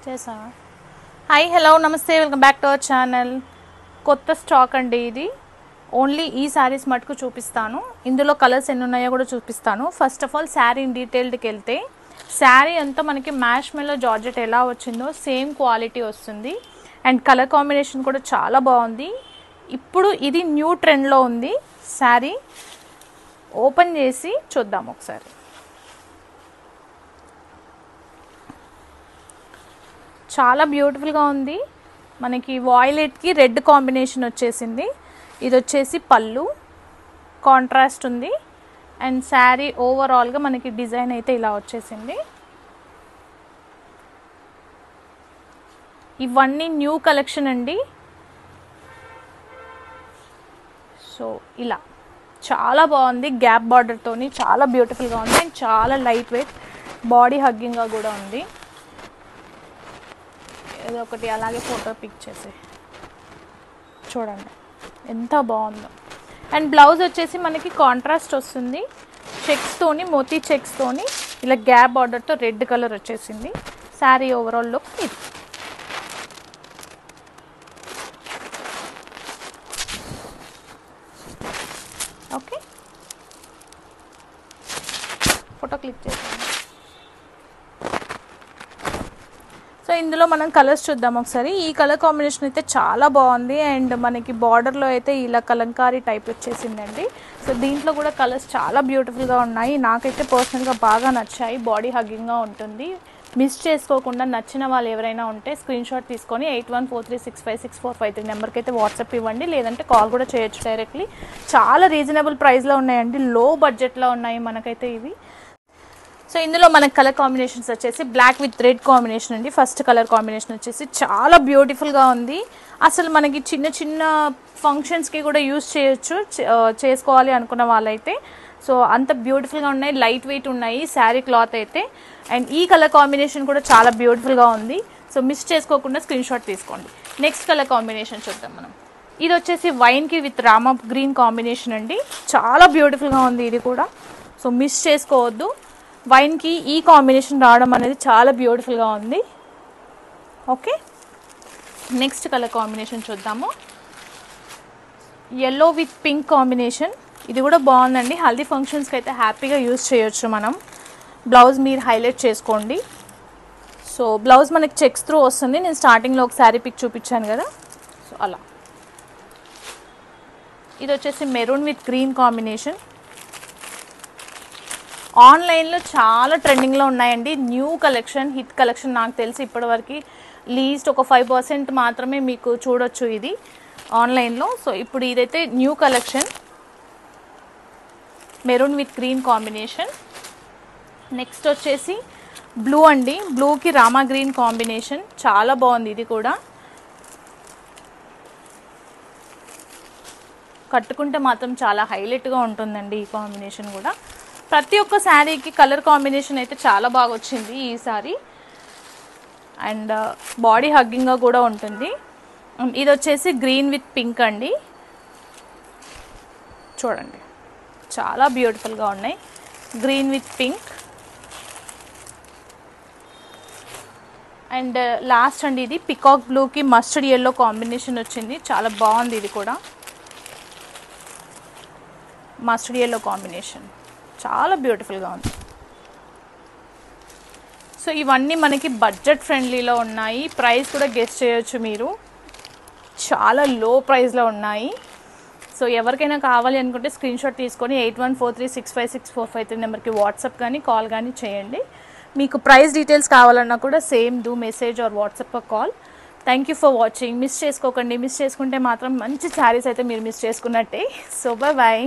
చేసా. Hi hello నమస్తే, welcome back to our channel. కొత్త స్టాక్ అండి ఇది. ఓన్లీ ఈ శారీస్ మటుకు చూపిస్తాను. ఇందులో కలర్స్ ఎన్ని ఉన్నాయో కూడా చూపిస్తాను. ఫస్ట్ ఆఫ్ ఆల్ శారీ డీటెయిల్డ్కి వెళ్తే, శారీ అంతా మనకి మ్యాష్ మెల్లో జార్జెట్ ఎలా వచ్చిందో సేమ్ క్వాలిటీ వస్తుంది. అండ్ కలర్ కాంబినేషన్ కూడా చాలా బాగుంది. ఇప్పుడు ఇది న్యూ ట్రెండ్లో ఉంది. శారీ ఓపెన్ చేసి చూద్దాం ఒకసారి. చాలా బ్యూటిఫుల్గా ఉంది. మనకి వాయిలెట్కి రెడ్ కాంబినేషన్ వచ్చేసింది. ఇది వచ్చేసి పళ్ళు కాంట్రాస్ట్ ఉంది. అండ్ శారీ ఓవరాల్గా మనకి డిజైన్ అయితే ఇలా వచ్చేసింది. ఇవన్నీ న్యూ కలెక్షన్ అండి. సో ఇలా చాలా బాగుంది. గ్యాప్ బార్డర్తోని చాలా బ్యూటిఫుల్గా ఉంది. అండ్ చాలా లైట్ వెయిట్, బాడీ హగ్గింగ్గా కూడా ఉంది. ఏదో ఒకటి అలాగే ఫోటో పిక్ చేసి చూడండి ఎంత బాగుందో. అండ్ బ్లౌజ్ వచ్చేసి మనకి కాంట్రాస్ట్ వస్తుంది. చెక్స్తోని, మోతీ చెక్స్తోని ఇలా గ్యాప్ బార్డర్తో రెడ్ కలర్ వచ్చేసింది. శారీ ఓవరాల్ లుక్ ఇది. ఓకే, ఫోటో క్లిక్ చేసాను. సో ఇందులో మనం కలర్స్ చూద్దాం ఒకసారి. ఈ కలర్ కాంబినేషన్ అయితే చాలా బాగుంది. అండ్ మనకి బార్డర్లో అయితే ఇలా కలంకారీ టైప్ వచ్చేసిందండి. సో దీంట్లో కూడా కలర్స్ చాలా బ్యూటిఫుల్గా ఉన్నాయి. నాకైతే పర్సనల్గా బాగా నచ్చాయి. బాడీ హగ్గింగ్గా ఉంటుంది. మిస్ చేసుకోకుండా నచ్చిన వాళ్ళు ఎవరైనా ఉంటే స్క్రీన్ షాట్ తీసుకొని 8143656453 నెంబర్కి అయితే వాట్సాప్ ఇవ్వండి. లేదంటే కాల్ కూడా చేయొచ్చు డైరెక్ట్లీ. చాలా రీజనబుల్ ప్రైస్లో ఉన్నాయండి. లో బడ్జెట్లో ఉన్నాయి మనకైతే ఇవి. సో ఇందులో మనకు కలర్ కాంబినేషన్స్ వచ్చేసి బ్లాక్ విత్ రెడ్ కాంబినేషన్ అండి. ఫస్ట్ కలర్ కాంబినేషన్ వచ్చేసి చాలా బ్యూటిఫుల్గా ఉంది. అసలు మనకి చిన్న చిన్న ఫంక్షన్స్కి కూడా యూస్ చేయొచ్చు, చేసుకోవాలి అనుకున్న వాళ్ళైతే. సో అంత బ్యూటిఫుల్గా ఉన్నాయి, లైట్ వెయిట్ ఉన్నాయి శారీ క్లాత్ అయితే. అండ్ ఈ కలర్ కాంబినేషన్ కూడా చాలా బ్యూటిఫుల్గా ఉంది. సో మిస్ చేసుకోకుండా స్క్రీన్ షాట్ తీసుకోండి. నెక్స్ట్ కలర్ కాంబినేషన్ చూద్దాం మనం. ఇది వచ్చేసి వైన్కి విత్ రామా గ్రీన్ కాంబినేషన్ అండి. చాలా బ్యూటిఫుల్గా ఉంది ఇది కూడా. సో మిస్ చేసుకోవద్దు. వైన్కి ఈ కాంబినేషన్ రావడం అనేది చాలా బ్యూటిఫుల్గా ఉంది. ఓకే, నెక్స్ట్ కలర్ కాంబినేషన్ చూద్దాము. Yellow with pink combination. ఇది కూడా బాగుందండి. హల్దీ ఫంక్షన్స్కి అయితే హ్యాపీగా యూజ్ చేయొచ్చు మనం. బ్లౌజ్ మీరు హైలైట్ చేసుకోండి. సో బ్లౌజ్ మనకి చెక్స్ త్రూ వస్తుంది. నేను స్టార్టింగ్లో ఒక శారీ పిక్ చూపించాను కదా, సో అలా. ఇది వచ్చేసి మెరూన్ విత్ గ్రీన్ కాంబినేషన్. ఆన్లైన్లో చాలా ట్రెండింగ్లో ఉన్నాయండి. New collection, hit collection. నాకు తెలిసి ఇప్పటివరకు లీస్ట్ ఒక 5% మాత్రమే మీకు చూడొచ్చు ఇది ఆన్లైన్లో. సో ఇప్పుడు ఇదైతే new collection, maroon with green combination. Next వచ్చేసి బ్లూ అండి. బ్లూకి రామా గ్రీన్ కాంబినేషన్. చాలా బాగుంది ఇది కూడా. కట్టుకుంటే మాత్రం చాలా హైలైట్గా ఉంటుందండి ఈ కాంబినేషన్ కూడా. ప్రతి ఒక్క శారీకి కలర్ కాంబినేషన్ అయితే చాలా బాగా వచ్చింది ఈసారి. అండ్ బాడీ హగ్గింగ్గా కూడా ఉంటుంది. ఇది వచ్చేసి గ్రీన్ విత్ పింక్ అండి. చూడండి చాలా బ్యూటిఫుల్గా ఉన్నాయి. Green with pink. And last అండి ఇది పికాక్ బ్లూకి మస్టర్డ్ ఎల్లో కాంబినేషన్ వచ్చింది. చాలా బాగుంది ఇది కూడా. మస్టర్డ్ ఎల్లో కాంబినేషన్ చాలా బ్యూటిఫుల్గా ఉంది. సో ఇవన్నీ మనకి బడ్జెట్ ఫ్రెండ్లీలో ఉన్నాయి. ప్రైస్ కూడా గెస్ చేయొచ్చు మీరు. చాలా లో ప్రైస్లో ఉన్నాయి. సో ఎవరికైనా కావాలి అనుకుంటే స్క్రీన్ షాట్ తీసుకొని 8143656453 నెంబర్కి వాట్సాప్ కానీ కాల్ కానీ చేయండి. మీకు ప్రైస్ డీటెయిల్స్ కావాలన్నా కూడా same do message or WhatsApp call. Thank you for watching. Miss చేసుకోకండి. మిస్ చేసుకుంటే మాత్రం మంచి శారీస్ అయితే మీరు మిస్ చేసుకున్నట్టే. So bye.